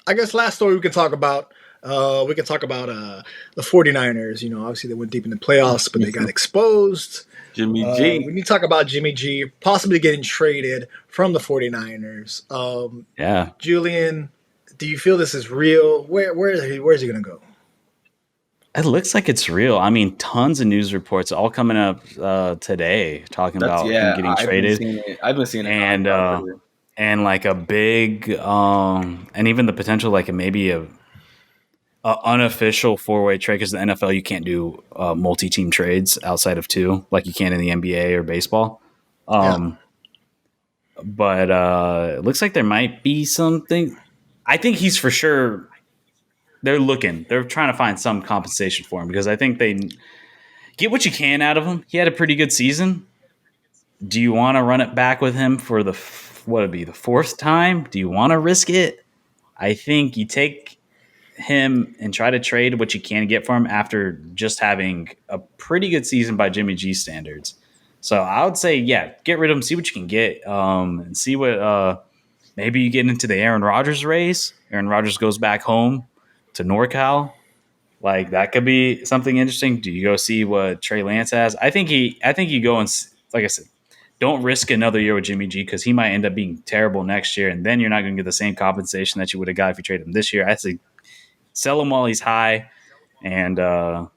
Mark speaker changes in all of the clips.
Speaker 1: I guess last story we can talk about. The 49ers. Obviously they went deep in the playoffs, but they got exposed.
Speaker 2: Jimmy G.
Speaker 1: We need to talk about Jimmy G possibly getting traded from the 49ers.
Speaker 3: Yeah.
Speaker 1: Julian, do you feel this is real? Where's he going to go?
Speaker 3: It looks like it's real. I mean, tons of news reports all coming up today talking about him getting traded.
Speaker 2: I've been seeing
Speaker 3: it. And like a big, and even the potential, like maybe a unofficial 4-way trade, because the NFL you can't do multi-team trades outside of 2 like you can in the NBA or baseball. But it looks like there might be something. I think he's for sure. They're trying to find some compensation for him, because I think they get what you can out of him. He had a pretty good season. Do you want to run it back with him for the 4th time? Do you want to risk it? I think you take him and try to trade what you can get for him after just having a pretty good season by Jimmy G standards. So I would say, yeah, get rid of him, see what you can get, and see what maybe you get into the Aaron Rodgers race. Aaron Rodgers goes back home to NorCal. Like, that could be something interesting. Do you go see what Trey Lance has? I think you go and, like I said, don't risk another year with Jimmy G, because he might end up being terrible next year, and then you're not going to get the same compensation that you would have got if you traded him this year. I say sell him while he's high, and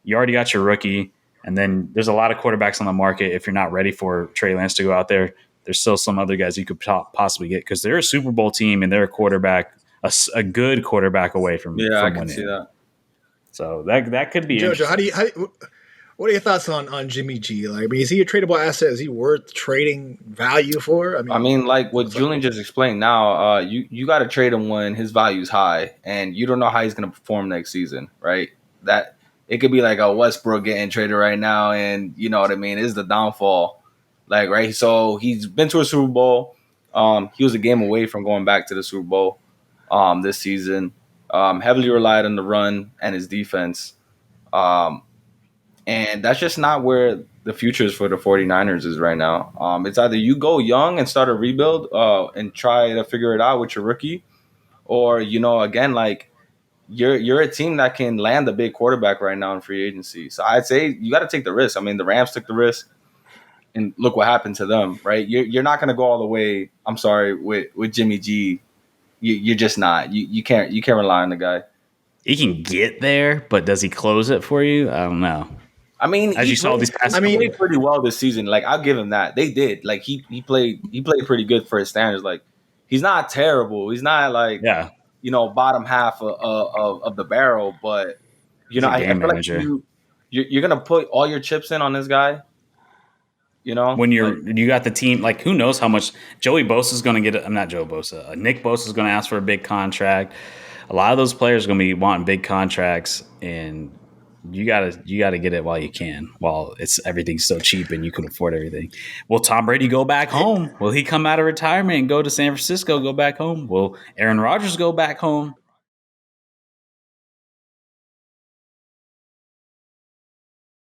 Speaker 3: you already got your rookie. And then there's a lot of quarterbacks on the market. If you're not ready for Trey Lance to go out there, there's still some other guys you could possibly get, because they're a Super Bowl team and they're a quarterback, a good quarterback away from
Speaker 2: I can see that.
Speaker 3: So that could be
Speaker 1: Jojo, what are your thoughts on Jimmy G? Like, I mean, is he a tradable asset? Is he worth trading value for?
Speaker 2: I mean, like what Julian just explained now, you got to trade him when his value is high, and you don't know how he's going to perform next season, right? That it could be like a Westbrook getting traded right now, and you know what I mean, is the downfall. Like, right? So he's been to a Super Bowl. He was a game away from going back to the Super Bowl this season. Heavily relied on the run and his defense. And that's just not where the future is for the 49ers is right now. It's either you go young and start a rebuild and try to figure it out with your rookie, or, again, like you're a team that can land a big quarterback right now in free agency. So I'd say you got to take the risk. I mean, the Rams took the risk, and look what happened to them, right? You're not going to go all the way. I'm sorry, with Jimmy G. You're just not. You can't rely on the guy.
Speaker 3: He can get there, but does he close it for you? I don't know.
Speaker 2: I mean,
Speaker 3: as you saw these past,
Speaker 2: he played pretty well this season. Like, I'll give him that. They did. Like, he played pretty good for his standards. Like, he's not terrible. He's not like bottom half of the barrel. But I feel like you're gonna put all your chips in on this guy.
Speaker 3: When you got the team, like, who knows how much Joey Bosa is going to get. I'm not Joe Bosa. Nick Bosa is going to ask for a big contract. A lot of those players are going to be wanting big contracts, and you gotta get it while you can, while everything's so cheap and you can afford everything. Will Tom Brady go back home? Will he come out of retirement and go to San Francisco, go back home? Will Aaron Rodgers go back home?